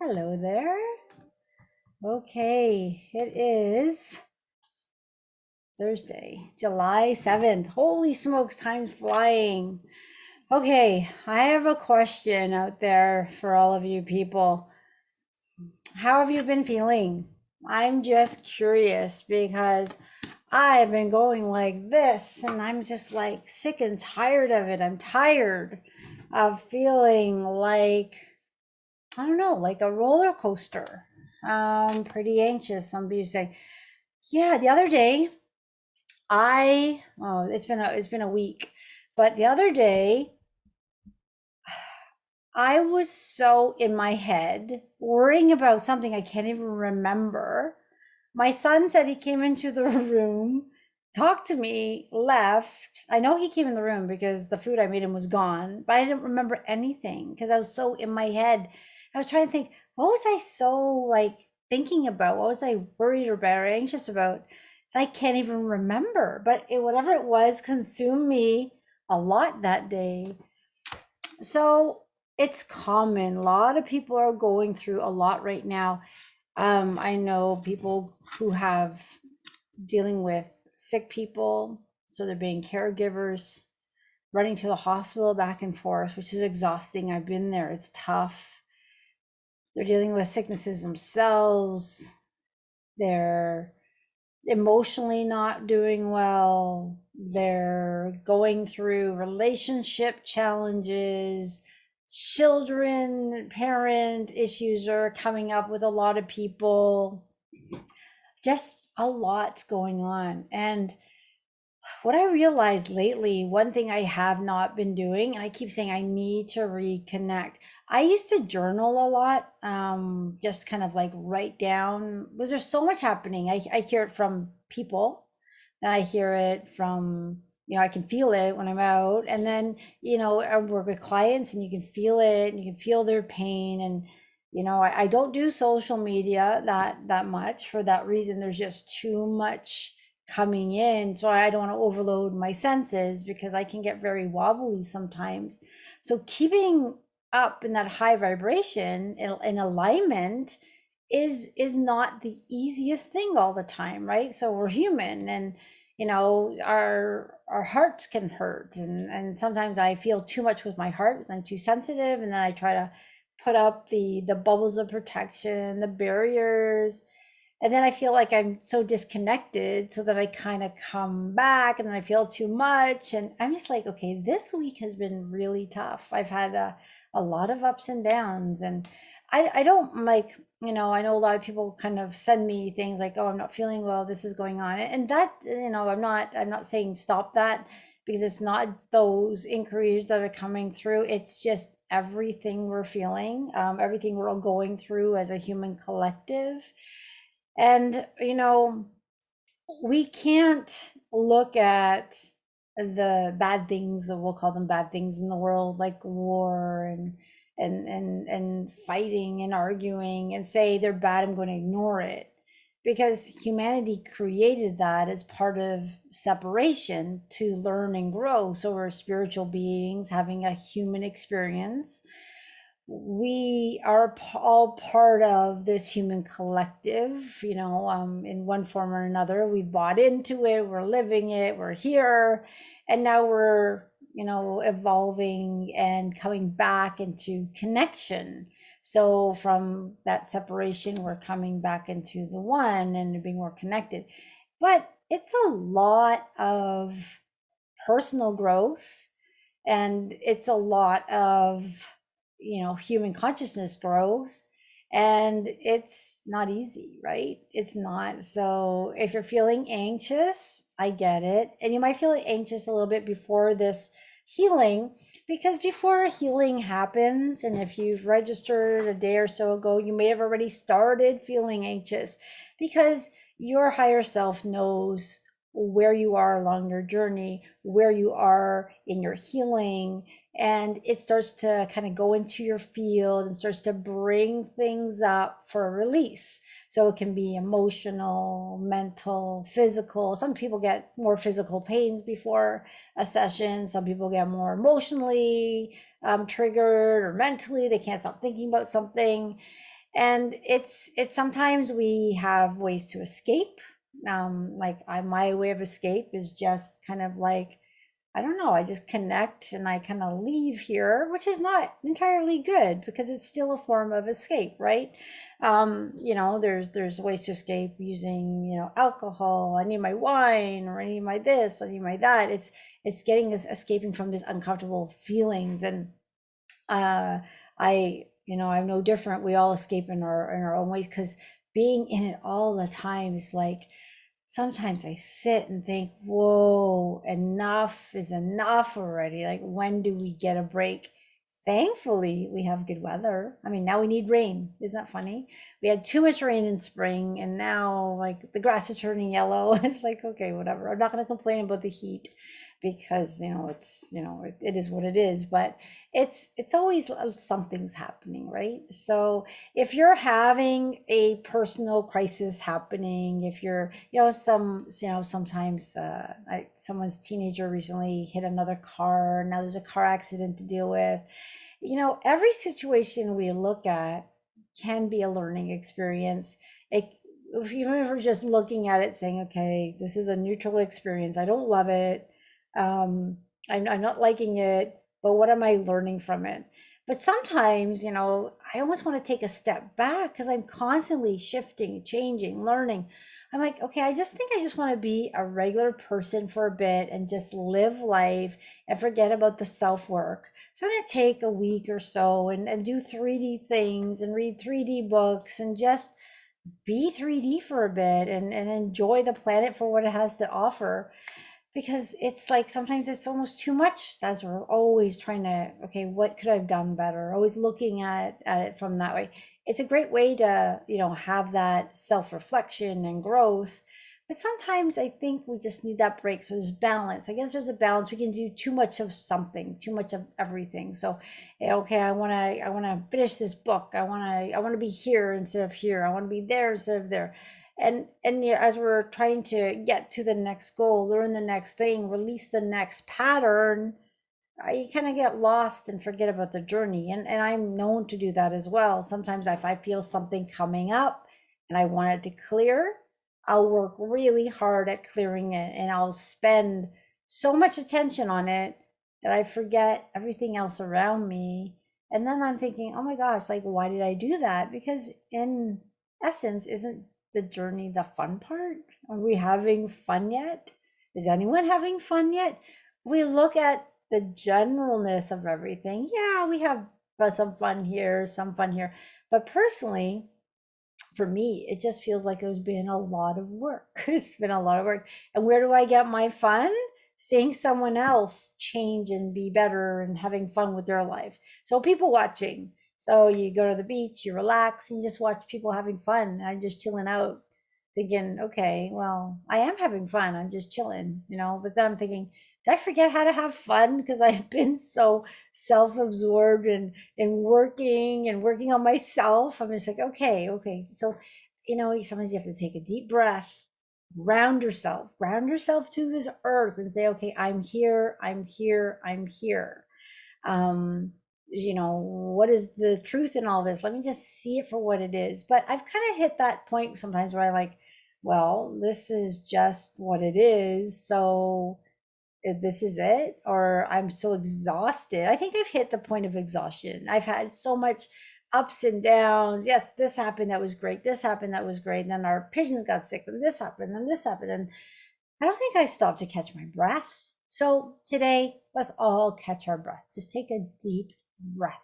Hello there. Okay, it is Thursday, July 7th. Holy smokes, time's flying. Okay, I have a question out there for all of you people. How have you been feeling? I'm just curious because I've been going like this and I'm just like sick and tired of it. I'm tired of feeling like I don't know, like a roller coaster. Pretty anxious. Somebody say, yeah, the other day it's been a week, but the other day I was so in my head worrying about something I can't even remember. My son said he came into the room, talked to me, left. I know he came in the room because the food I made him was gone, but I didn't remember anything because I was so in my head. I was trying to think, what was I so like thinking about? What was I worried about or anxious about? And I can't even remember, but whatever it was consumed me a lot that day. So it's common. A lot of people are going through a lot right now. I know people who have dealing with sick people, so they're being caregivers, running to the hospital back and forth, which is exhausting. I've been there, it's tough. They're dealing with sicknesses themselves, they're emotionally not doing well, they're going through relationship challenges, children, parent issues are coming up with a lot of people, just a lot's going on. And what I realized lately, one thing I have not been doing, and I keep saying I need to reconnect. I used to journal a lot, just kind of like write down, because there's so much happening. I hear it from people, and I hear it from, I can feel it when I'm out. And then, I work with clients and you can feel it and you can feel their pain. And, I don't do social media that much for that reason. There's just too much coming in, so I don't want to overload my senses because I can get very wobbly sometimes. So keeping up in that high vibration in alignment is not the easiest thing all the time, right? So we're human, and our hearts can hurt, and sometimes I feel too much with my heart. I'm too sensitive, and then I try to put up the bubbles of protection, the barriers, and then I feel like I'm so disconnected, so that I kind of come back and then I feel too much. And I'm just like, okay, this week has been really tough. I've had a lot of ups and downs. And I don't like, I know a lot of people kind of send me things like, oh, I'm not feeling well, this is going on. And that, I'm not saying stop that, because it's not those inquiries that are coming through. It's just everything we're feeling, everything we're all going through as a human collective. And, we can't look at the bad things, that we'll call them bad things in the world, like war and fighting and arguing, and say they're bad, I'm going to ignore it. Because humanity created that as part of separation to learn and grow. So we're spiritual beings having a human experience. We are all part of this human collective, in one form or another. We've bought into it, we're living it, we're here, and now we're, evolving and coming back into connection. So from that separation, we're coming back into the one and being more connected. But it's a lot of personal growth, and it's a lot of, human consciousness growth, and it's not easy, right? It's not. So if you're feeling anxious, I get it. And you might feel anxious a little bit before this healing, because before healing happens, and if you've registered a day or so ago, you may have already started feeling anxious, because your higher self knows where you are along your journey, where you are in your healing, and it starts to kind of go into your field and starts to bring things up for a release. So it can be emotional, mental, physical. Some people get more physical pains before a session. Some people get more emotionally triggered, or mentally they can't stop thinking about something. And it's sometimes we have ways to escape. Like my way of escape is just kind of like, I don't know, I just connect and I kind of leave here, which is not entirely good because it's still a form of escape, right? There's ways to escape using, alcohol. I need my wine, or I need my this, I need my that. It's getting us escaping from this uncomfortable feelings. And uh I'm no different. We all escape in our own ways, because being in it all the time is like, sometimes I sit and think, whoa, enough is enough already. Like, when do we get a break? Thankfully, we have good weather. I mean, now we need rain. Isn't that funny? We had too much rain in spring, and now, like, the grass is turning yellow. It's like, okay, whatever. I'm not going to complain about the heat, because, it is what it is. But it's always something's happening, right? So if you're having a personal crisis happening, if you're, sometimes someone's teenager recently hit another car, now there's a car accident to deal with. Every situation we look at can be a learning experience. it, Even if we're just looking at it saying, okay, this is a neutral experience, I don't love it, um I'm not liking it, but what am I learning from it? But sometimes, I almost want to take a step back, because I'm constantly shifting, changing, learning. I'm like, okay, I just think I just want to be a regular person for a bit and just live life and forget about the self work. So I'm going to take a week or so and do 3D things and read 3D books and just be 3D for a bit and enjoy the planet for what it has to offer. Because it's like sometimes it's almost too much, as we're always trying to, okay, what could I've done better, always looking at it from that way. It's a great way to, have that self-reflection and growth. But sometimes I think we just need that break. So there's balance. I guess there's a balance. We can do too much of something, too much of everything. So okay, I want to finish this book, I want to be here instead of here, I want to be there instead of there. And yeah, as we're trying to get to the next goal, learn the next thing, release the next pattern, you kind of get lost and forget about the journey. And I'm known to do that as well. Sometimes if I feel something coming up and I want it to clear, I'll work really hard at clearing it, and I'll spend so much attention on it that I forget everything else around me. And then I'm thinking, oh my gosh, like, why did I do that? Because in essence, isn't the journey the fun part? Are we having fun yet? Is anyone having fun yet? We look at the generalness of everything. Yeah, we have some fun here, some fun here. But personally, for me, it just feels like there's been a lot of work. It's been a lot of work. And where do I get my fun? Seeing someone else change and be better and having fun with their life. So people watching. So you go to the beach, you relax, and you just watch people having fun. I'm just chilling out, thinking, okay, well, I am having fun. I'm just chilling, But then I'm thinking, did I forget how to have fun? Because I've been so self-absorbed and working on myself. I'm just like, okay. So, sometimes you have to take a deep breath, ground yourself to this earth and say, okay, I'm here, I'm here, I'm here. Um, what is the truth in all this? Let me just see it for what it is. But I've kind of hit that point sometimes where I like, well, this is just what it is. So this is it, or I'm so exhausted. I think I've hit the point of exhaustion. I've had so much ups and downs. Yes, this happened, that was great, this happened, that was great, and then our pigeons got sick, and this happened, and this happened, and I don't think I stopped to catch my breath. So today, let's all catch our breath. Just take a deep breath.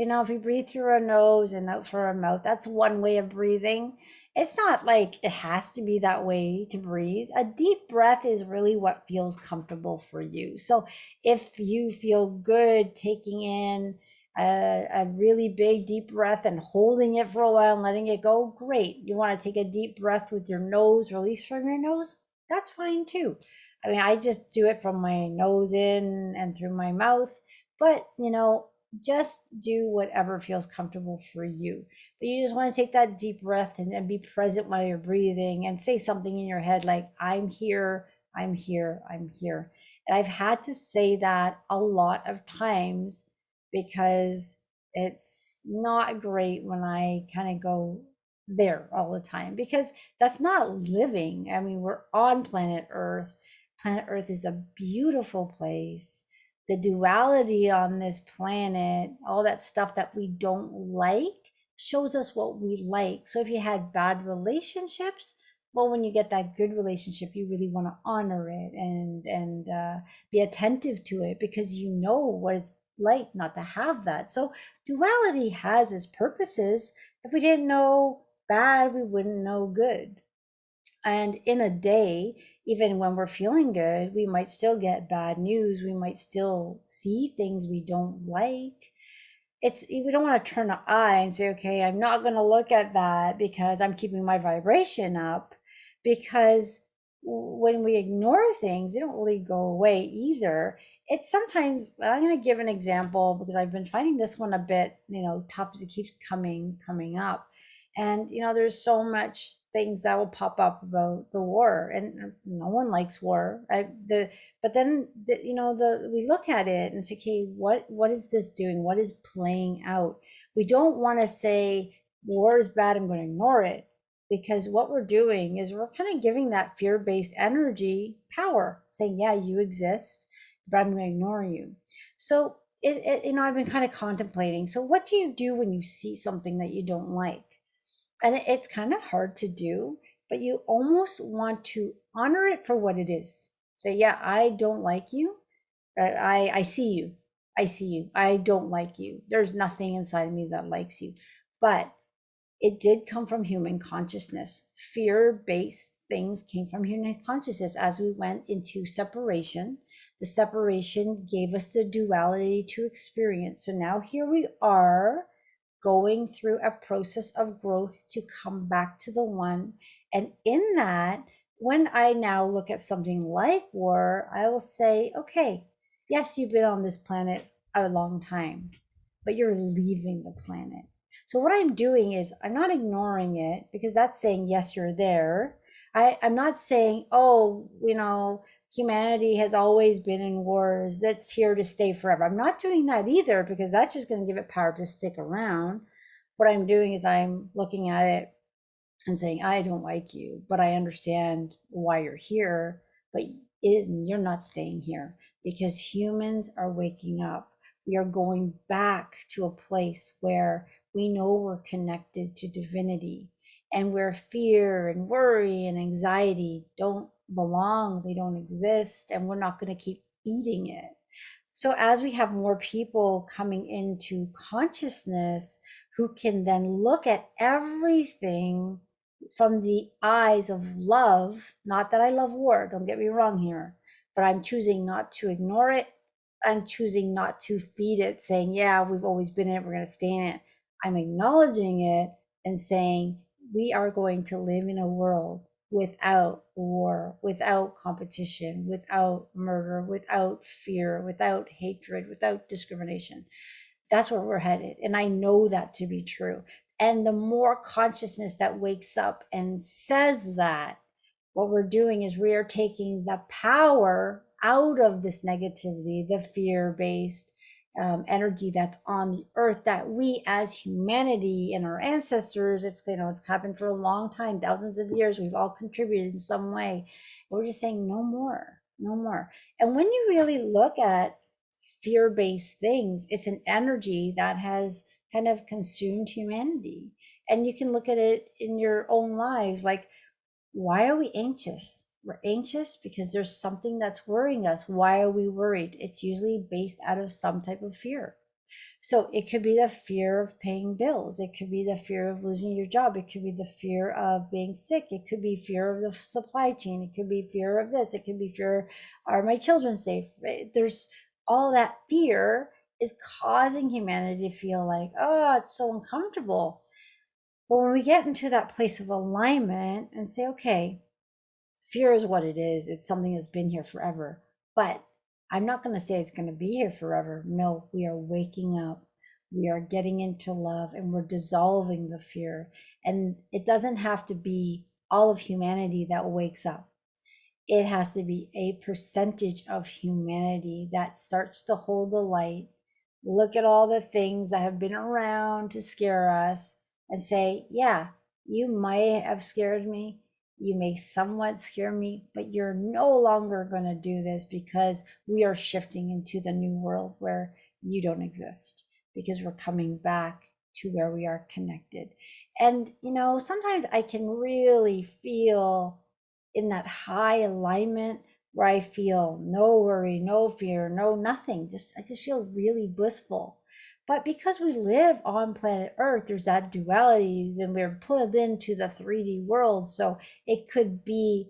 If we breathe through our nose and out through our mouth, that's one way of breathing. It's not like it has to be that way to breathe. A deep breath is really what feels comfortable for you. So if you feel good taking in a really big deep breath and holding it for a while and letting it go, great. You want to take a deep breath with your nose, release from your nose, that's fine too. I mean, I just do it from my nose in and through my mouth, but just do whatever feels comfortable for you. But you just want to take that deep breath and be present while you're breathing, and say something in your head like, I'm here, I'm here, I'm here. And I've had to say that a lot of times, because It's not great when I kind of go there all the time because that's not living. I mean, we're on planet Earth. Planet Earth is a beautiful place. The duality on this planet, all that stuff that we don't like, shows us what we like. So if you had bad relationships, well, when you get that good relationship, you really want to honor it and be attentive to it because you know what it's like not to have that. So duality has its purposes. If we didn't know bad, we wouldn't know good. And in a day, even when we're feeling good, we might still get bad news. We might still see things we don't like. It's, we don't want to turn an eye and say, okay, I'm not going to look at that because I'm keeping my vibration up. Because when we ignore things, they don't really go away either. It's sometimes, I'm going to give an example because I've been finding this one a bit, tough as it keeps coming up. And there's so much things that will pop up about the war, and no one likes war. But then we look at it and say, okay, what is this doing? What is playing out? We don't want to say war is bad, I'm going to ignore it, because what we're doing is we're kind of giving that fear-based energy power, saying, yeah, you exist, but I'm going to ignore you. So I've been kind of contemplating, so what do you do when you see something that you don't like? And it's kind of hard to do, but you almost want to honor it for what it is. Say, yeah, I don't like you. I see you. I see you. I don't like you. There's nothing inside of me that likes you. But it did come from human consciousness. Fear-based things came from human consciousness. As we went into separation, the separation gave us the duality to experience. So now here we are going through a process of growth to come back to the one. And in that, when I now look at something like war, I will say, okay, yes, you've been on this planet a long time, but you're leaving the planet. So what I'm doing is I'm not ignoring it, because that's saying, yes, you're there. I'm not saying, oh, humanity has always been in wars, that's here to stay forever. I'm not doing that either, because that's just going to give it power to stick around. What I'm doing is I'm looking at it and saying, I don't like you, but I understand why you're here, but you're not staying here, because humans are waking up. We are going back to a place where we know we're connected to divinity, and where fear and worry and anxiety don't belong, they don't exist, and we're not going to keep feeding it. So as we have more people coming into consciousness who can then look at everything from the eyes of love, not that I love war, don't get me wrong here, but I'm choosing not to ignore it. I'm choosing not to feed it, saying, yeah, we've always been in it, we're going to stay in it. I'm acknowledging it and saying, we are going to live in a world without war, without competition, without murder, without fear, without hatred, without discrimination. That's where we're headed. And I know that to be true. And the more consciousness that wakes up and says that, what we're doing is we are taking the power out of this negativity, the fear-based energy that's on the earth, that we as humanity and our ancestors, it's happened for a long time, thousands of years, we've all contributed in some way. We're just saying, no more, no more. And when you really look at fear-based things, it's an energy that has kind of consumed humanity. And you can look at it in your own lives, like, why are we anxious? We're anxious because there's something that's worrying us. Why are we worried? It's usually based out of some type of fear. So it could be the fear of paying bills. It could be the fear of losing your job. It could be the fear of being sick. It could be fear of the supply chain. It could be fear of this. It could be fear, are my children safe? There's all that fear is causing humanity to feel like, oh, it's so uncomfortable. But when we get into that place of alignment and say, okay, fear is what it is. It's something that's been here forever. But I'm not going to say it's going to be here forever. No, we are waking up. We are getting into love, and we're dissolving the fear. And it doesn't have to be all of humanity that wakes up. It has to be a percentage of humanity that starts to hold the light, look at all the things that have been around to scare us and say, yeah, you might have scared me. You may somewhat scare me, but you're no longer going to do this because we are shifting into the new world where you don't exist because we're coming back to where we are connected. And, sometimes I can really feel in that high alignment where I feel no worry, no fear, no nothing. I just feel really blissful. But because we live on planet Earth, there's that duality, then we're pulled into the 3D world. So it could be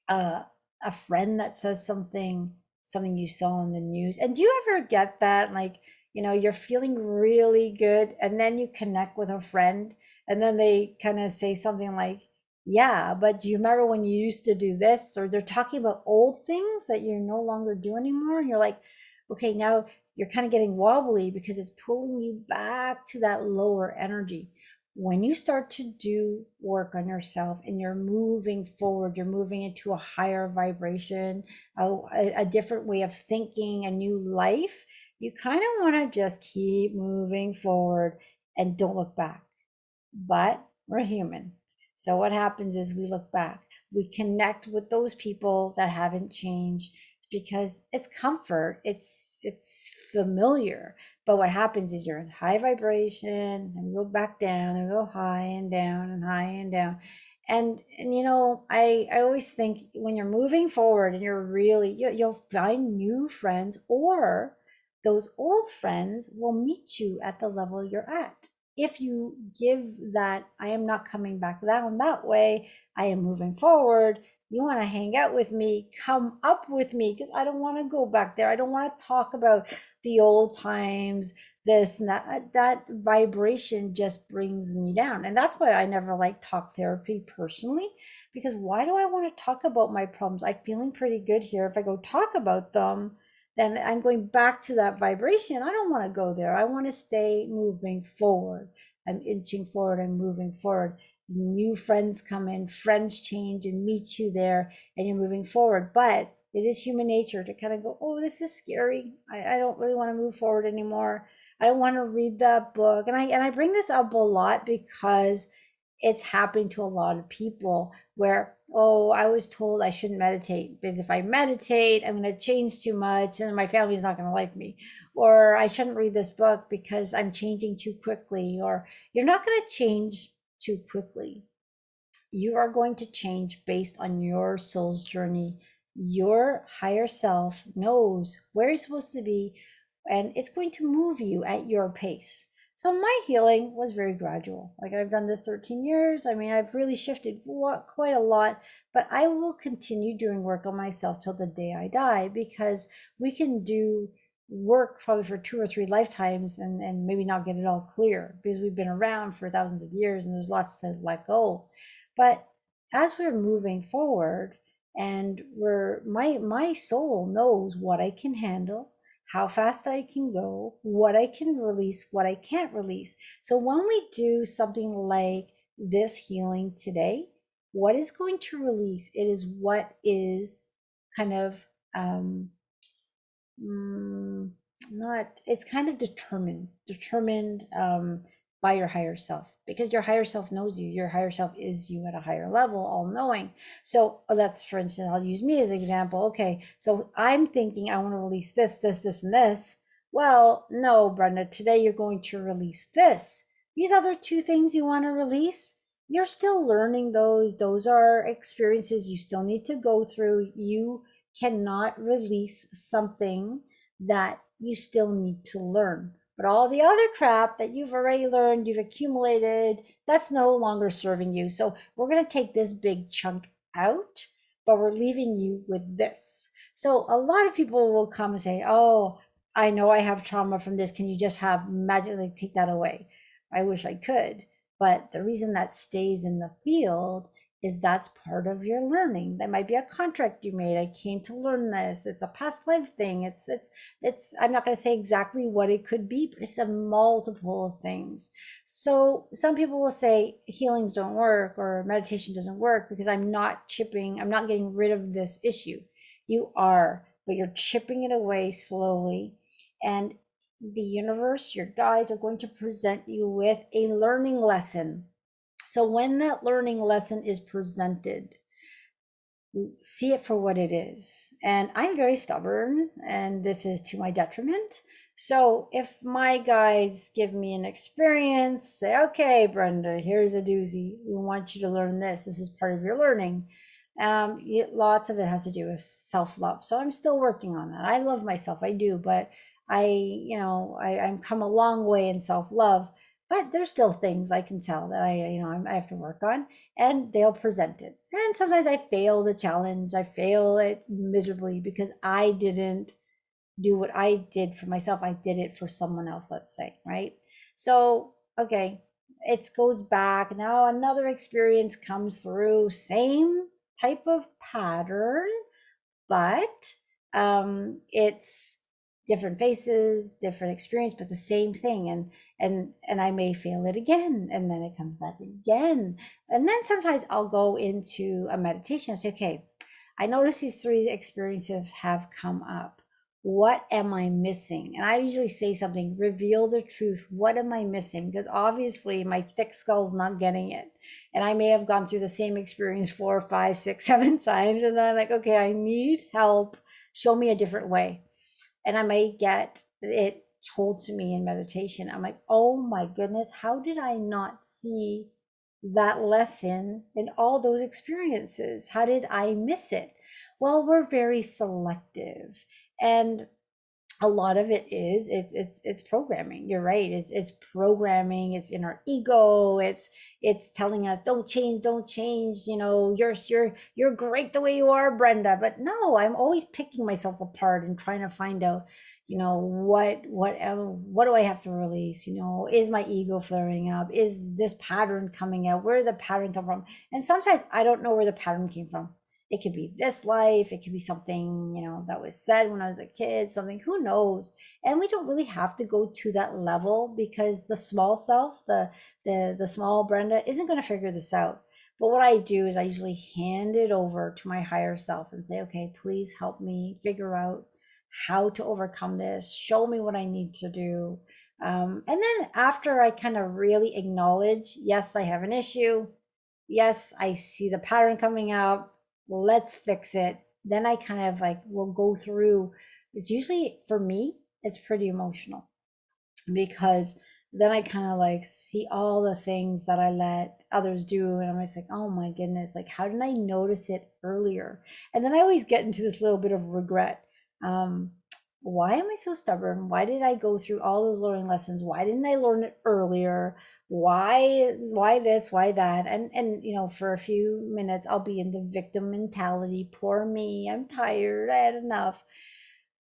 uh, a friend that says something you saw on the news. And do you ever get that? Like, you're feeling really good, and then you connect with a friend, and then they kind of say something like, yeah, but do you remember when you used to do this? Or they're talking about old things that you no longer do anymore. And you're like, okay, now you're kind of getting wobbly because it's pulling you back to that lower energy. When you start to do work on yourself and you're moving forward, you're moving into a higher vibration, a different way of thinking, a new life, you kind of want to just keep moving forward and don't look back. But we're human. So what happens is we look back, we connect with those people that haven't changed because it's comfort, it's familiar. But what happens is you're in high vibration and we go back down and we go high and down and high and down. And I always think when you're moving forward and you'll find new friends, or those old friends will meet you at the level you're at. If you give that, I am not coming back down that way, I am moving forward, you want to hang out with me, come up with me, because I don't want to go back there. I don't want to talk about the old times, this and that. That vibration just brings me down. And that's why I never like talk therapy personally, because why do I want to talk about my problems? I'm feeling pretty good here. If I go talk about them, then I'm going back to that vibration. I don't want to go there. I want to stay moving forward. I'm inching forward. I'm moving forward. New friends come in, friends change and meet you there, and you're moving forward. But it is human nature to kind of go, oh, this is scary. I don't really want to move forward anymore. I don't want to read that book. And I bring this up a lot because it's happening to a lot of people where, oh, I was told I shouldn't meditate because if I meditate, I'm going to change too much and my family's not going to like me. Or I shouldn't read this book because I'm changing too quickly. Or you're not going to change too quickly. You are going to change based on your soul's journey. Your higher self knows where you're supposed to be, and it's going to move you at your pace. So my healing was very gradual. Like, I've done this 13 years. I mean, I've really shifted quite a lot, but I will continue doing work on myself till the day I die, because we can do work probably for 2 or 3 lifetimes and maybe not get it all clear because we've been around for thousands of years and there's lots to let go. But as we're moving forward, and my soul knows what I can handle, how fast I can go, what I can release, what I can't release. So when we do something like this healing today, what is going to release? It is what is kind of mm, not, it's kind of determined by your higher self, because your higher self knows you. Your higher self is you at a higher level, all knowing. So that's, for instance, I'll use me as an example. Okay, so I'm thinking I want to release this and this. Well, no, Brenda, today you're going to release this. These other two things you want to release, you're still learning those are experiences you still need to go through. You cannot release something that you still need to learn. But all the other crap that you've already learned, you've accumulated, that's no longer serving you. So we're going to take this big chunk out, but we're leaving you with this. So a lot of people will come and say, oh, I know I have trauma from this. Can you just have magically take that away? I wish I could. But the reason that stays in the field is that's part of your learning. That might be a contract you made. I came to learn this. It's a past life thing. It's I'm not going to say exactly what it could be, but it's a multiple of things. So some people will say healings don't work or meditation doesn't work because I'm not getting rid of this issue. You are, but you're chipping it away slowly. And the universe, your guides are going to present you with a learning lesson. So when that learning lesson is presented, see it for what it is. And I'm very stubborn, and this is to my detriment. So if my guides give me an experience, say, okay, Brenda, here's a doozy. We want you to learn this. This is part of your learning. Lots of it has to do with self-love. So I'm still working on that. I love myself, I do, but I'm come a long way in self-love, but there's still things I can tell that I have to work on, and they'll present it. And sometimes I fail the challenge. I fail it miserably because I didn't do what I did for myself. I did it for someone else, let's say, right? So, okay, it goes back. Now another experience comes through, same type of pattern, but it's different faces, different experience, but the same thing. And I may fail it again, and then it comes back again. And then sometimes I'll go into a meditation and say, okay, I notice these three experiences have come up. What am I missing? And I usually say something, reveal the truth. What am I missing? Because obviously my thick skull's not getting it. And I may have gone through the same experience 4, 5, 6, 7 times. And then I'm like, okay, I need help. Show me a different way. And I may get it told to me in meditation. I'm like, oh my goodness, how did I not see that lesson in all those experiences? How did I miss it? Well, we're very selective. And a lot of it is it's programming. You're right. It's programming. It's in our ego. It's telling us don't change, don't change. You're great the way you are, Brenda. But no, I'm always picking myself apart and trying to find out, what do I have to release? Is my ego flaring up? Is this pattern coming out? Where did the pattern come from? And sometimes I don't know where the pattern came from. It could be this life, it could be something, that was said when I was a kid, something, who knows. And we don't really have to go to that level, because the small self, the small Brenda, isn't going to figure this out. But what I do is I usually hand it over to my higher self and say, okay, please help me figure out how to overcome this, show me what I need to do. And then after I kind of really acknowledge, yes, I have an issue, yes, I see the pattern coming up, let's fix it. Then I kind of like will go through. It's usually, for me, it's pretty emotional, because then I kind of like see all the things that I let others do. And I'm just like, oh my goodness, like, how did I notice it earlier? And then I always get into this little bit of regret. Um, why am I so stubborn? Why did I go through all those learning lessons? Why didn't I learn it earlier? Why this? Why that? And for a few minutes, I'll be in the victim mentality. Poor me. I'm tired. I had enough.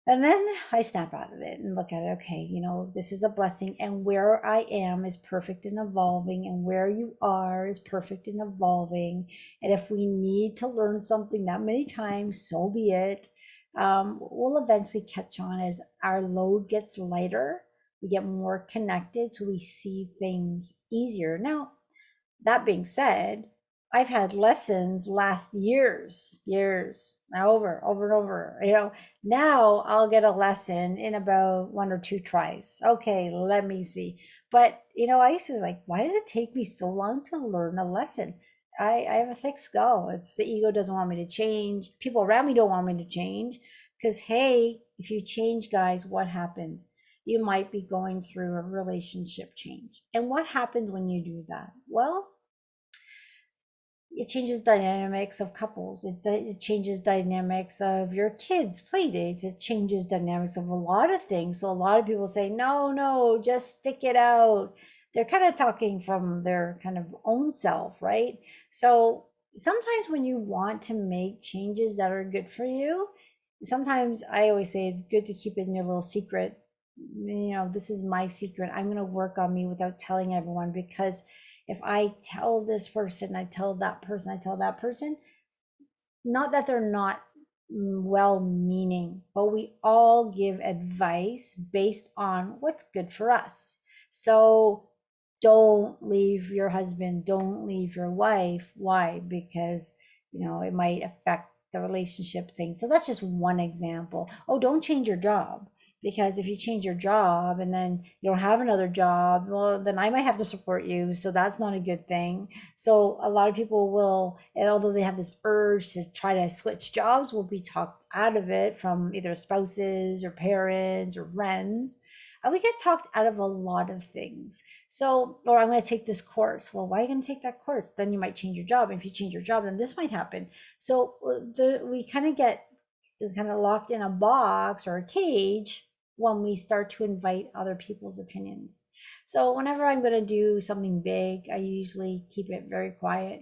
And then I snap out of it and look at it. Okay, this is a blessing, and where I am is perfect and evolving, and where you are is perfect and evolving. And if we need to learn something that many times, so be it. We'll eventually catch on as our load gets lighter. We get more connected, so we see things easier. Now, that being said, I've had lessons last years, over, over and over. Now I'll get a lesson in about 1 or 2 tries. Okay, let me see. But I used to like, why does it take me so long to learn a lesson? I have a thick skull. It's the ego doesn't want me to change. People around me don't want me to change. Because hey, if you change, guys, what happens? You might be going through a relationship change. And what happens when you do that? Well, it changes dynamics of couples. It changes dynamics of your kids' play dates. It changes dynamics of a lot of things. So a lot of people say, no, no, just stick it out. They're kind of talking from their kind of own self, right? So sometimes when you want to make changes that are good for you, sometimes I always say it's good to keep it in your little secret. This is my secret. I'm going to work on me without telling everyone, because if I tell this person, I tell that person, I tell that person, not that they're not well meaning, but we all give advice based on what's good for us. So don't leave your husband, don't leave your wife. Why? Because, it might affect the relationship thing. So that's just one example. Oh, don't change your job. because if you change your job and then you don't have another job, well, then I might have to support you. So that's not a good thing. So a lot of people will, and although they have this urge to try to switch jobs, will be talked out of it from either spouses or parents or friends. We get talked out of a lot of things. So, or I'm going to take this course. Well, why are you going to take that course? Then you might change your job. And if you change your job, then this might happen. So we kind of get kind of locked in a box or a cage when we start to invite other people's opinions. So whenever I'm going to do something big, I usually keep it very quiet,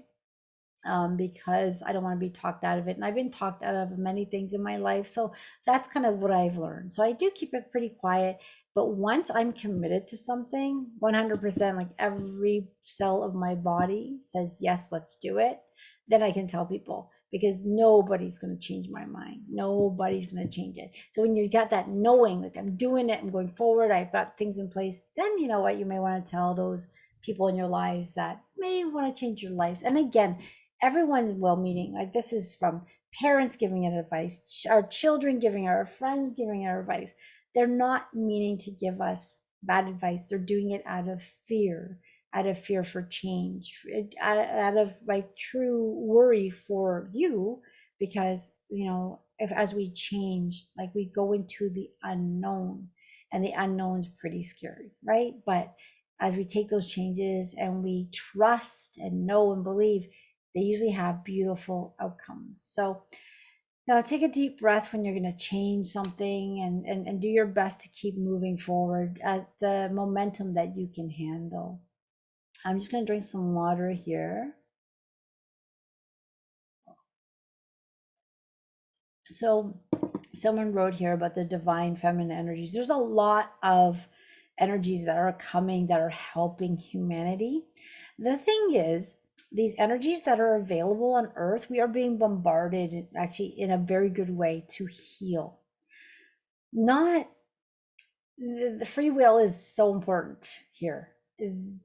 because I don't want to be talked out of it. And I've been talked out of many things in my life. So that's kind of what I've learned. So I do keep it pretty quiet. But once I'm committed to something, 100%, like every cell of my body says, yes, let's do it, then I can tell people, because nobody's going to change my mind. Nobody's going to change it. So when you got that knowing, like I'm doing it, I'm going forward, I've got things in place, then you know what, you may want to tell those people in your lives that may want to change your lives. And again, everyone's well meaning. Like this is from parents giving it advice, our children giving our friends giving our advice. They're not meaning to give us bad advice. They're doing it out of fear for change, out of like true worry for you, because you know, if as we change, like we go into the unknown, and the unknown's pretty scary, right? But as we take those changes and we trust and know and believe, they usually have beautiful outcomes. So now take a deep breath when you're going to change something, and do your best to keep moving forward at the momentum that you can handle. I'm just going to drink some water here. So someone wrote here about the divine feminine energies. There's a lot of energies that are coming that are helping humanity. The thing is, these energies that are available on earth, we are being bombarded actually in a very good way to heal. Not the free will is so important here.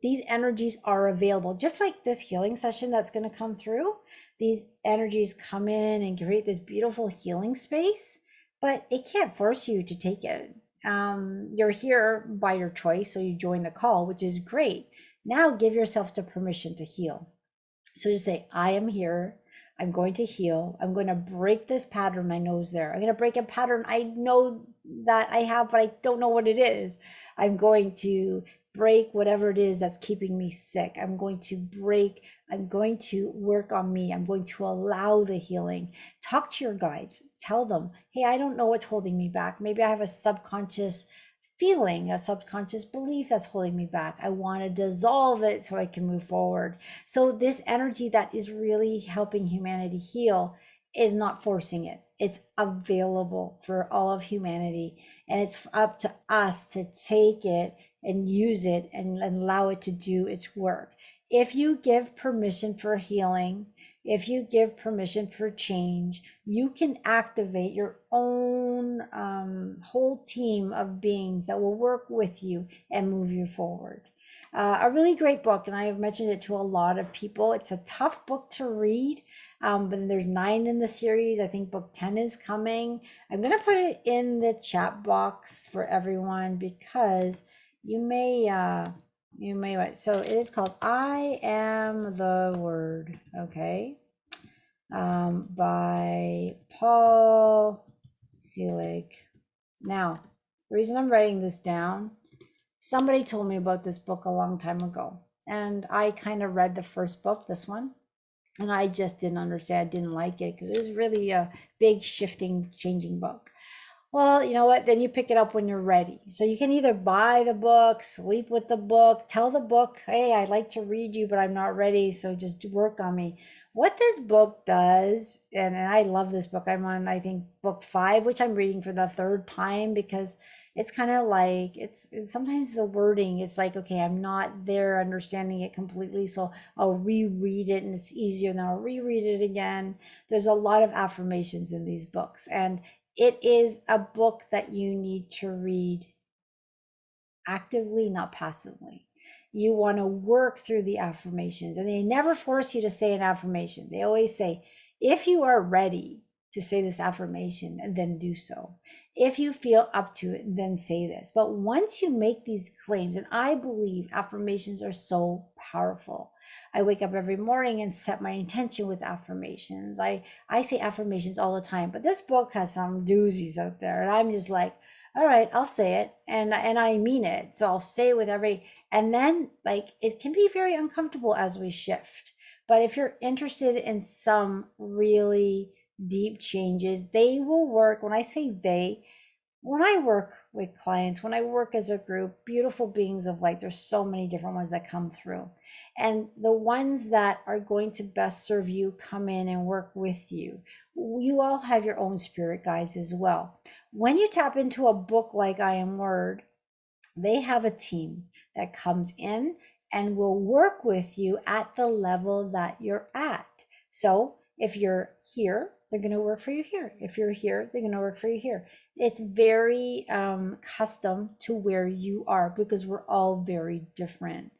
These energies are available, just like this healing session that's going to come through. These energies come in and create this beautiful healing space, but it can't force you to take it. You're here by your choice, so you join the call, which is great. Now give yourself the permission to heal. So just say, I am here. I'm going to heal. I'm going to break this pattern I know is there. I'm going to break a pattern I know that I have, but I don't know what it is. I'm going to break whatever it is that's keeping me sick. I'm going to work on me. I'm going to allow the healing. Talk to your guides. Tell them, hey, I don't know what's holding me back. Maybe I have a subconscious feeling, a subconscious belief that's holding me back. I want to dissolve it so I can move forward. So this energy that is really helping humanity heal is not forcing it. It's available for all of humanity, and it's up to us to take it and use it and allow it to do its work. If you give permission for healing, if you give permission for change, you can activate your own whole team of beings that will work with you and move you forward. A really great book, and I have mentioned it to a lot of people. It's a tough book to read, but there's 9 in the series. I think book 10 is coming. I'm going to put it in the chat box for everyone, because you may so it is called I Am the Word, okay, by Paul Selig. Now, the reason I'm writing this down, somebody told me about this book a long time ago, and I kind of read the first book, this one, and I just didn't understand, didn't like it, because it was really a big shifting, changing book. Well, you know what? Then you pick it up when you're ready. So you can either buy the book, sleep with the book, tell the book, hey, I'd like to read you, but I'm not ready, so just work on me. What this book does, and I love this book. I'm on, I think, book 5, which I'm reading for the 3rd time, because it's kind of like, it's sometimes the wording, it's like, okay, I'm not there understanding it completely, so I'll reread it and it's easier, and then I'll reread it again. There's a lot of affirmations in these books, and it is a book that you need to read actively, not passively. You want to work through the affirmations, and they never force you to say an affirmation. They always say, if you are ready, to say this affirmation, and then do so. If you feel up to it, then say this. But once you make these claims, and I believe affirmations are so powerful. I wake up every morning and set my intention with affirmations. I say affirmations all the time, but this book has some doozies out there, and I'm just like, all right, I'll say it, and I mean it. So I'll say it with every, and then like it can be very uncomfortable as we shift. But if you're interested in some really deep changes, they will work. When I say they, when I work with clients, when I work as a group, beautiful beings of light, there's so many different ones that come through. And the ones that are going to best serve you come in and work with you. You all have your own spirit guides as well. When you tap into a book like I Am Word, they have a team that comes in and will work with you at the level that you're at. So if you're here, they're going to work for you here. If you're here, they're going to work for you here. It's very custom to where you are because we're all very different.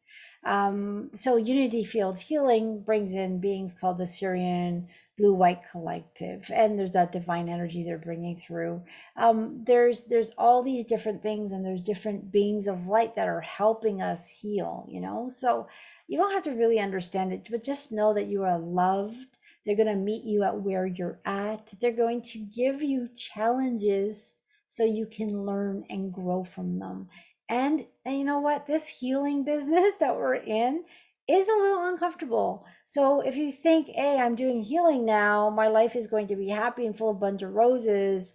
So Unity Fields Healing brings in beings called the Syrian Blue White Collective, and there's that divine energy they're bringing through. There's all these different things, and there's different beings of light that are helping us heal. So you don't have to really understand it, but just know that you are loved. They're going to meet you at where you're at. They're going to give you challenges so you can learn and grow from them. And you know what? This healing business that we're in is a little uncomfortable. So if you think, hey, I'm doing healing now, my life is going to be happy and full of a bunch of roses,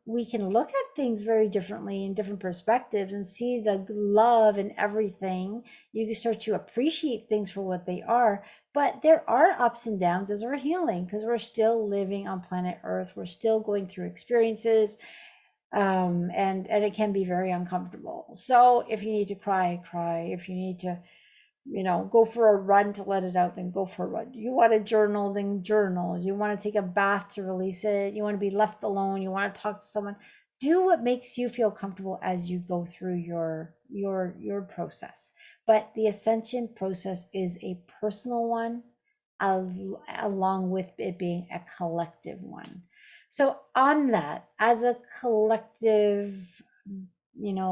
we can look at things very differently in different perspectives and see the love in everything. You can start to appreciate things for what they are, but there are ups and downs as we're healing because we're still living on planet Earth. We're still going through experiences, and it can be very uncomfortable. So if you need to cry, cry. If you need to go for a run to let it out, then go for a run. You want to journal, then journal. You want to take a bath to release it. You want to be left alone. You want to talk to someone. Do what makes you feel comfortable as you go through your process. But the ascension process is a personal one, as along with it being a collective one. So on that, as a collective,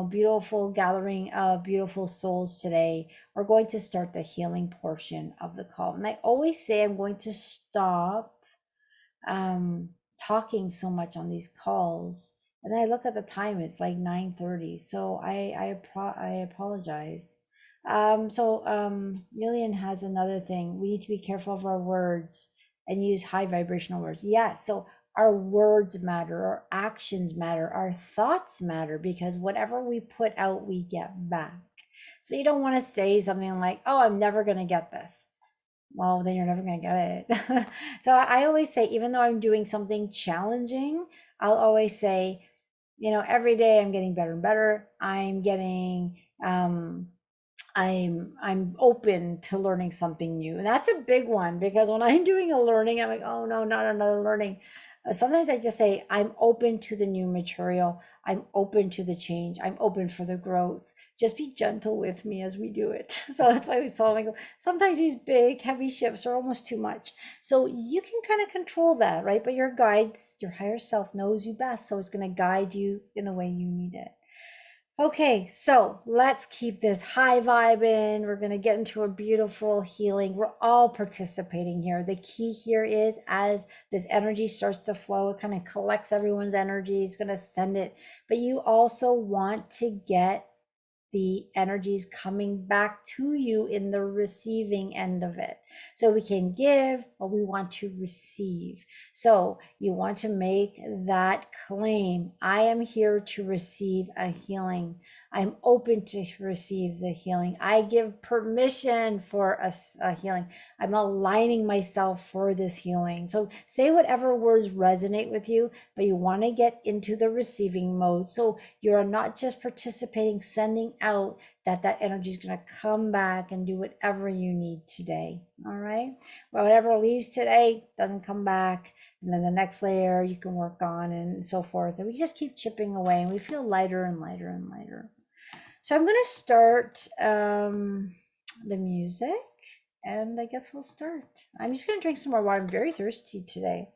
beautiful gathering of beautiful souls today, we're going to start the healing portion of the call. And I always say I'm going to stop talking so much on these calls. And then I look at the time, it's like 9:30. So I apologize. Lillian has another thing. We need to be careful of our words and use high vibrational words. Yeah, so our words matter, our actions matter, our thoughts matter, because whatever we put out, we get back. So you don't want to say something like, oh, I'm never going to get this. Well, then you're never going to get it. So I always say, even though I'm doing something challenging, I'll always say, every day I'm getting better and better. I'm getting, I'm open to learning something new. And that's a big one, because when I'm doing a learning, I'm like, oh no, not another learning. Sometimes I just say, I'm open to the new material. I'm open to the change. I'm open for the growth. Just be gentle with me as we do it. So that's why we tell them, sometimes these big, heavy shifts are almost too much. So you can kind of control that, right? But your guides, your higher self knows you best. So it's going to guide you in the way you need it. Okay, so let's keep this high vibing. We're going to get into a beautiful healing. We're all participating here. The key here is, as this energy starts to flow, it kind of collects everyone's energy. It's going to send it. But you also want to get the energies coming back to you in the receiving end of it. So we can give, but we want to receive. So you want to make that claim. I am here to receive a healing. I'm open to receive the healing. I give permission for a healing. I'm aligning myself for this healing. So say whatever words resonate with you, but you want to get into the receiving mode. So you're not just participating, sending out, that energy is going to come back and do whatever you need today. All right. Well, whatever leaves today doesn't come back. And then the next layer you can work on, and so forth. And we just keep chipping away, and we feel lighter and lighter and lighter. So I'm going to start the music, and I guess we'll start. I'm just going to drink some more water. I'm very thirsty today.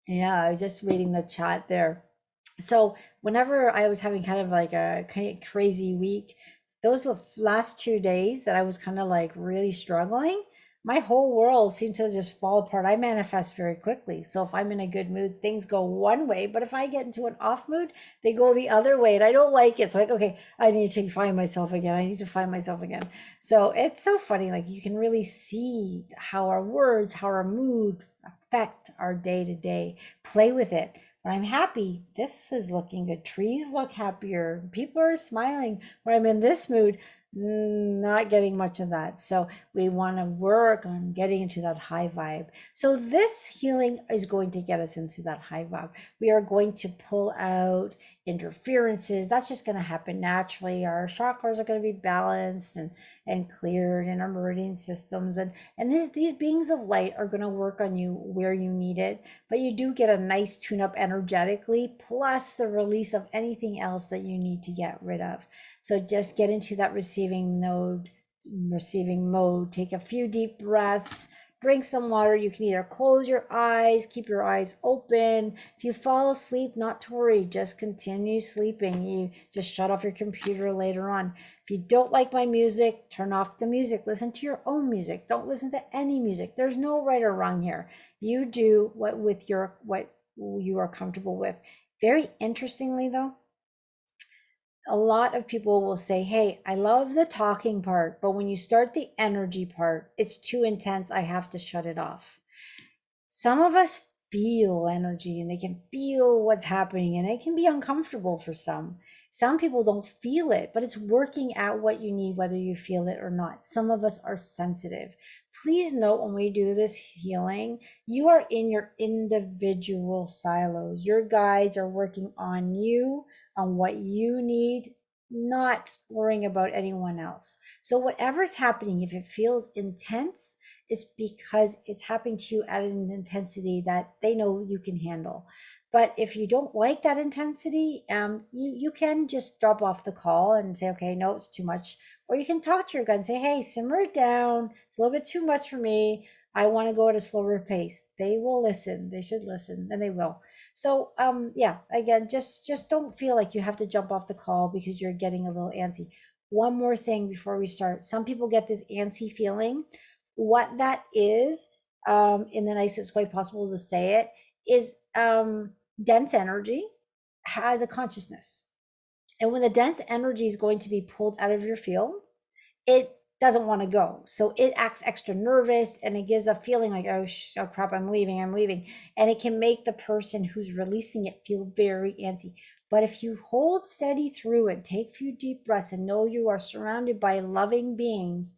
Yeah, I was just reading the chat there. So whenever I was having kind of like a kind of crazy week, those last 2 days that I was kind of like really struggling, my whole world seemed to just fall apart. I manifest very quickly. So if I'm in a good mood, things go one way. But if I get into an off mood, they go the other way. And I don't like it. So like, okay, I need to find myself again. I need to find myself again. So it's so funny. Like you can really see how our words, how our mood affect our day to day. Play with it. When I'm happy, this is looking good. Trees look happier. People are smiling. When I'm in this mood, not getting much of that. So we want to work on getting into that high vibe. So this healing is going to get us into that high vibe. We are going to pull out interferences. That's just going to happen naturally. Our chakras are going to be balanced and cleared in our meridian systems. And these beings of light are going to work on you where you need it, but you do get a nice tune up energetically, plus the release of anything else that you need to get rid of. So just get into that receiving mode. Take a few deep breaths, drink some water. You can either close your eyes, keep your eyes open. If you fall asleep, not to worry, just continue sleeping. You just shut off your computer later on. If you don't like my music, turn off the music. Listen to your own music. Don't listen to any music. There's no right or wrong here. You do what you are comfortable with. Very interestingly though, a lot of people will say, hey, I love the talking part, but when you start the energy part, it's too intense. I have to shut it off. Some of us feel energy and they can feel what's happening, and it can be uncomfortable for some. Some people don't feel it, but it's working at what you need, whether you feel it or not. Some of us are sensitive. Please note, when we do this healing, you are in your individual silos. Your guides are working on you, on what you need, not worrying about anyone else. So, whatever's happening, if it feels intense, is because it's happening to you at an intensity that they know you can handle. But if you don't like that intensity, you can just drop off the call and say, okay, no, it's too much. Or you can talk to your gut and say, hey, simmer it down. It's a little bit too much for me. I want to go at a slower pace. They will listen. They should listen, and they will. So, yeah, again, just don't feel like you have to jump off the call because you're getting a little antsy. One more thing before we start. Some people get this antsy feeling. What that is, in the nicest way possible to say it, is dense energy has a consciousness. And when the dense energy is going to be pulled out of your field, it doesn't want to go. So it acts extra nervous, and it gives a feeling like, oh crap, I'm leaving, I'm leaving. And it can make the person who's releasing it feel very antsy. But if you hold steady through it, take a few deep breaths, and know you are surrounded by loving beings,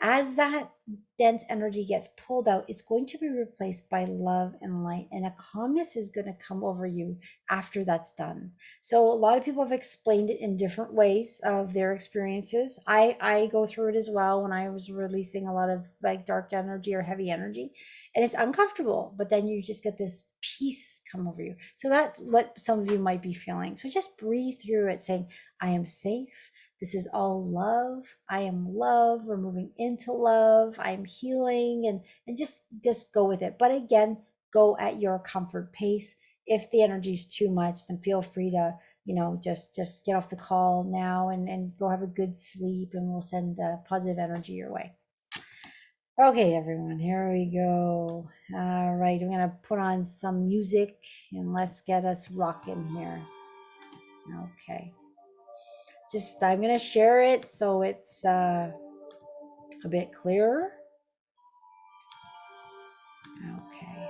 as that dense energy gets pulled out, it's going to be replaced by love and light, and a calmness is going to come over you after that's done. So a lot of people have explained it in different ways of their experiences. I go through it as well when I was releasing a lot of like dark energy or heavy energy, and it's uncomfortable, but then you just get this peace come over you. So that's what some of you might be feeling. So just breathe through it, saying, I am safe. This is all love. I am love. We're moving into love. I'm healing, and just go with it. But again, go at your comfort pace. If the energy is too much, then feel free to, just get off the call now and go have a good sleep, and we'll send positive energy your way. Okay, everyone, here we go. All right, I'm gonna put on some music and let's get us rocking here. Okay. Just I'm gonna share it so it's a bit clearer. Okay.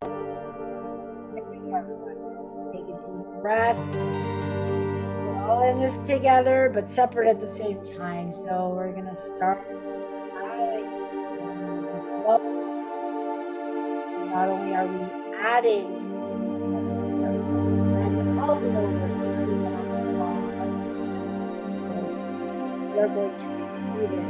Here we go, everyone. Take a deep breath. We're all in this together, but separate at the same time. So we're gonna start. Well, not only are we adding and all the over to everyone on the call, we are going to receive it.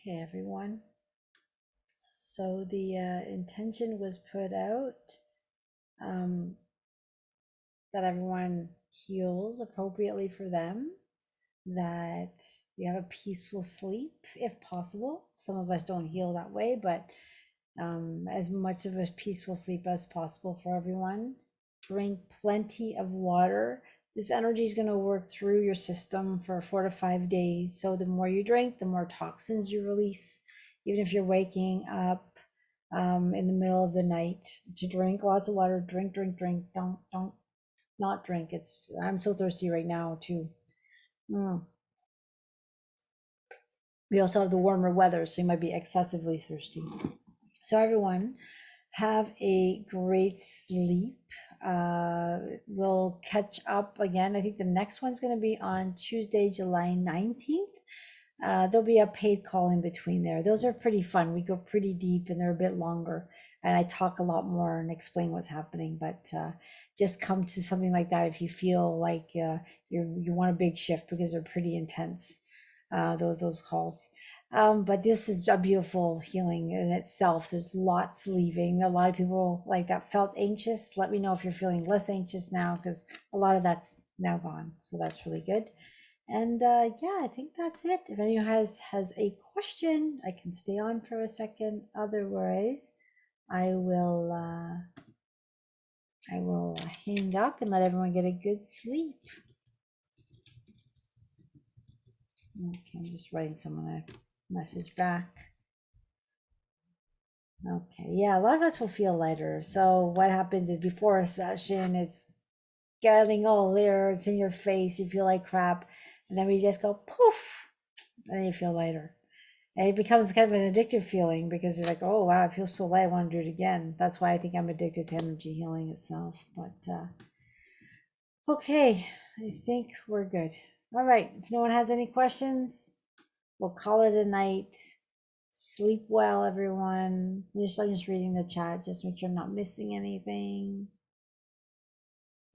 Okay, everyone. So the intention was put out um, that everyone heals appropriately for them, that you have a peaceful sleep if possible. Some of us don't heal that way, but as much of a peaceful sleep as possible for everyone. Drink plenty of water. This energy is going to work through your system for 4 to 5 days. So the more you drink, the more toxins you release. Even if you're waking up in the middle of the night, to drink lots of water. Drink, drink, drink. Don't not drink. I'm so thirsty right now too. Mm. We also have the warmer weather, so you might be excessively thirsty. So everyone, have a great sleep. We'll catch up again. I think the next one's going to be on Tuesday, July 19th. There'll be a paid call in between there. Those are pretty fun. We go pretty deep and they're a bit longer. And I talk a lot more and explain what's happening. But just come to something like that if you feel like you want a big shift, because they're pretty intense, those calls. But this is a beautiful healing in itself. There's lots leaving. A lot of people like that felt anxious. Let me know if you're feeling less anxious now, because a lot of that's now gone. So that's really good. And yeah, I think that's it. If anyone has a question, I can stay on for a second. Otherwise, I will hang up and let everyone get a good sleep. Okay, I'm just writing someone a message back. Okay, yeah, a lot of us will feel lighter. So what happens is before a session, it's getting all there, it's in your face, you feel like crap, and then we just go poof, and you feel lighter. And it becomes kind of an addictive feeling, because you're like, oh wow, I feel so light, I want to do it again. That's why I think I'm addicted to energy healing itself. But okay, I think we're good. All right, if no one has any questions, we'll call it a night. Sleep well, everyone. I'm just reading the chat, just make sure I'm not missing anything.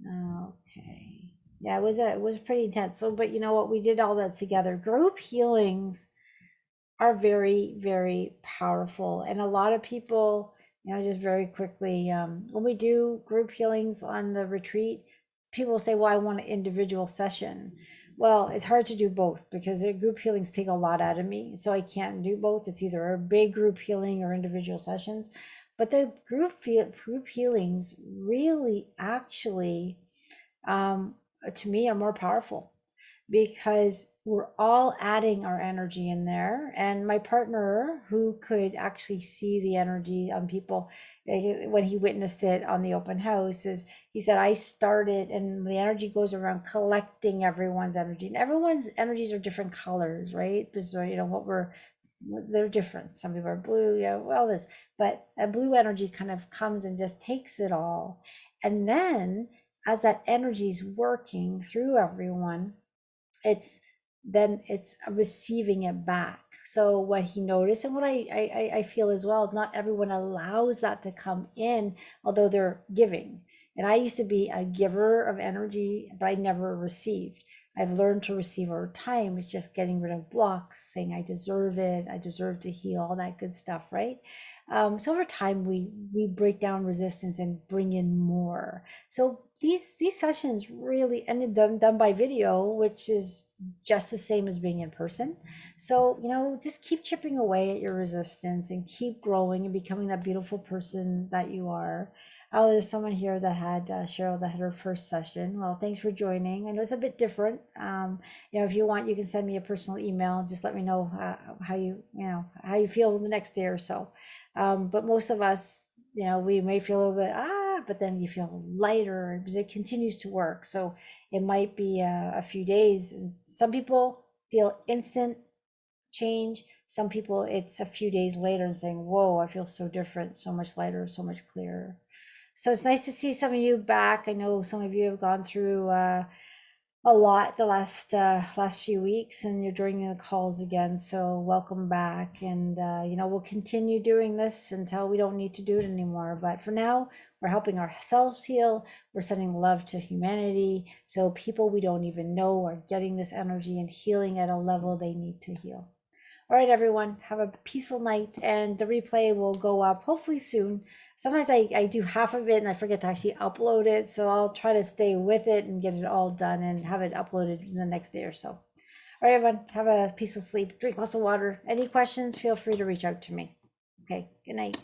Okay. Yeah, it was pretty intense. So, but you know what? We did all that together. Group healings are very, very powerful. And a lot of people, just very quickly, when we do group healings on the retreat, people say, well, I want an individual session. Well, it's hard to do both, because the group healings take a lot out of me. So I can't do both. It's either a big group healing or individual sessions. But the group healings really actually, to me, are more powerful, because we're all adding our energy in there. And my partner, who could actually see the energy on people when he witnessed it on the open house, he said, I started, and the energy goes around collecting everyone's energy, and everyone's energies are different colors, right? Because they're different. Some people are blue, yeah, well, this, but a blue energy kind of comes and just takes it all. And then as that energy is working through everyone, it's it's receiving it back. So what he noticed, and what I feel as well, not everyone allows that to come in, although they're giving. And I used to be a giver of energy, but I never received. I've learned to receive over time. It's just getting rid of blocks, saying I deserve it, I deserve to heal, all that good stuff, right? So over time, we break down resistance and bring in more. So these sessions really ended done by video, which is just the same as being in person. So just keep chipping away at your resistance and keep growing and becoming that beautiful person that you are. Oh, there's someone here that had Cheryl, that had her first session. Well, thanks for joining. I know it's a bit different. If you want, you can send me a personal email. Just let me know how you feel the next day or so. But most of us, we may feel a little bit, but then you feel lighter because it continues to work. So it might be a few days. Some people feel instant change. Some people, it's a few days later and saying, whoa, I feel so different, so much lighter, so much clearer. So it's nice to see some of you back. I know some of you have gone through a lot the last few weeks, and you're joining the calls again, so welcome back. And we'll continue doing this until we don't need to do it anymore, but for now we're helping ourselves heal. We're sending love to humanity, so people we don't even know are getting this energy and healing at a level they need to heal. All right, everyone, have a peaceful night, and the replay will go up hopefully soon. Sometimes I do half of it and I forget to actually upload it, so I'll try to stay with it and get it all done and have it uploaded in the next day or so. All right, everyone, have a peaceful sleep. Drink lots of water. Any questions, feel free to reach out to me. Okay, good night.